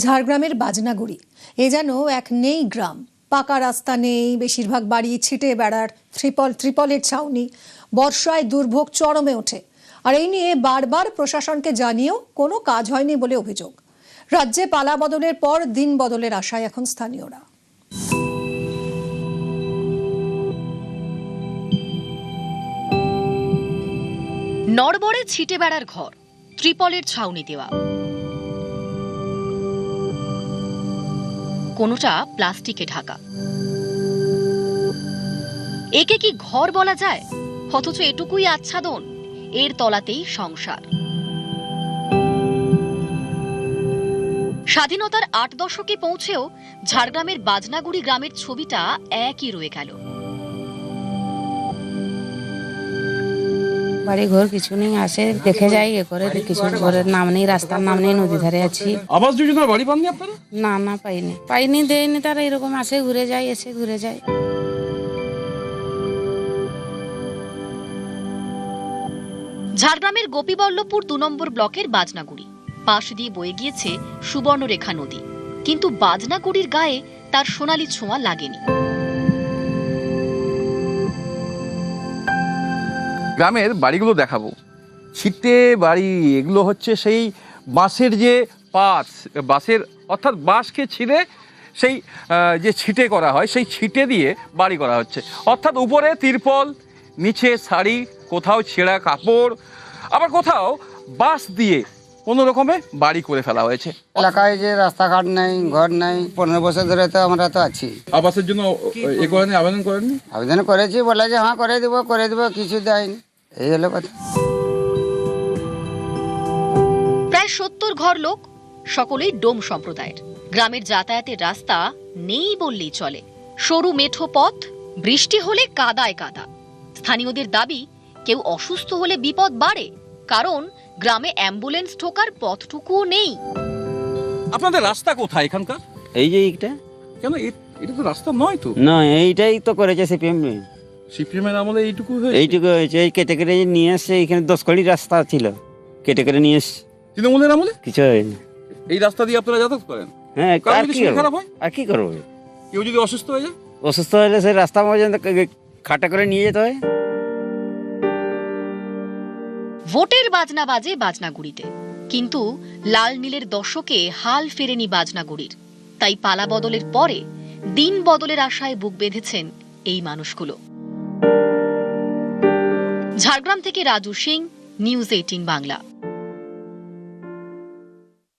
ঝাড়গ্রামের বাজনাগুড়ি এ যেন এক নেই গ্রাম। পাকা রাস্তা নেই, বেশিরভাগ বাড়ি ছিটে বেড়ার ত্রিপলের ছাউনি। বর্ষায় দুর্ভোগ চরমে ওঠে, আর এই নিয়ে বারবার প্রশাসনকে জানিয়েও কোনো কাজ হয়নি বলে অভিযোগ। রাজ্যে পালা বদলের পর দিন বদলের আশায় এখন স্থানীয়রা। নড়বড়ে ছিটে বেড়ার ঘর, ত্রিপলের ছাউনি দেওয়া, কোনোটা প্লাস্টিকে ঢাকা। একে কি ঘর বলা যায়? অথচ এটুকুই আচ্ছাদন, এর তলাতেই সংসার। স্বাধীনতার ৮ দশকে পৌঁছেও ঝাড়গ্রামের বাজনাগুড়ি গ্রামের ছবিটা একই রয়ে গেল। বাড়ি ঘর কিছু নেই, আসে দেখে যাই, এ করে কিছু ঘরের নাম নেই, রাস্তার নাম নেই, নদী ধারে আছি। আবাস যোজনার বাড়ি পাননি আপনারা? না পাইনি দেয়নি, তারা এরকম আসে ঘুরে যায়, এসে ঘুরে যায়। ঝাড়গ্রামের গোপীবল্লভপুর ২ নম্বর ব্লকের বাজনাগুড়ি, পাশ দিয়ে বয়ে গিয়েছে সুবর্ণরেখা নদী, কিন্তু বাজনাগুড়ির গায়ে তার সোনালী ছোঁয়া লাগেনি। গ্রামের বাড়িগুলো দেখাবো, ছিটে বাড়ি। এগুলো হচ্ছে সেই বাঁশের যে পাত, বাঁশের অর্থাৎ বাঁশকে ছিঁড়ে সেই যে ছিটে করা হয়, সেই ছিটে দিয়ে বাড়ি করা হচ্ছে। অর্থাৎ উপরে তিরপল, নিচে শাড়ি, কোথাও ছেঁড়া কাপড়, আবার কোথাও বাঁশ দিয়ে কোনো রকমে বাড়ি করে ফেলা হয়েছে। এলাকায় যে রাস্তাঘাট নেই, ঘর নেই, 15 বছর ধরে তো আমরা তো আছি। আবাসের জন্য এ করেনি, আবেদন করেননি? আবেদন করেছি, বলে যে হ্যাঁ করে দেবো, কিছু দেয়নি। এই হলো কথা। প্রায় ৭০ ঘর লোক, সকলেই ডোম সম্প্রদায়ের। গ্রামের যাতায়াতের রাস্তা নেই বললেই চলে। সরু মেঠো পথ, বৃষ্টি হলে কাদায় কাদা। স্থানীয়দের দাবি, কেউ অসুস্থ হলে বিপদ বাড়ে, কারণ গ্রামে অ্যাম্বুলেন্স ঢোকার পথটুকুও নেই। আপনাদের রাস্তা কোথায় এখানকার? এই যে এইটা, কেন এটা তো রাস্তা নয় তো? না এইটাই তো করেছে সিপিএম। সিপিএমের আমলে এইটুকু হয়েছে? এইটুকু হয়েছে, এই কেটে কেটে নিয়ে আসছে। এখানে 10 কড়ি রাস্তা ছিল, কেটে কেটে নিয়ে এসছে। তৃণমূলের আমলে কিছু হয়নি। এই রাস্তা দিয়ে আপনারা যাতায়াত করেন? হ্যাঁ, কারো আর যদি কি শরীর করবো? খারাপ হয়? আর কি করবো? কেউ যদি অসুস্থ হয়ে যায়? অসুস্থ হলে সেই রাস্তা পর্যন্ত খাটা করে নিয়ে যেতে হয়। ভোটের বাজনা বাজে বাজনাগুড়িতে, কিন্তু লাল নীলের দশকে হাল ফেরেনি বাজনাগুড়ির। তাই পালা বদলের পরে দিন বদলের আশায় বুক বেঁধেছেন এই মানুষগুলো। ঝাড়গ্রাম থেকে রাজু সিং, নিউজ 18 বাংলা।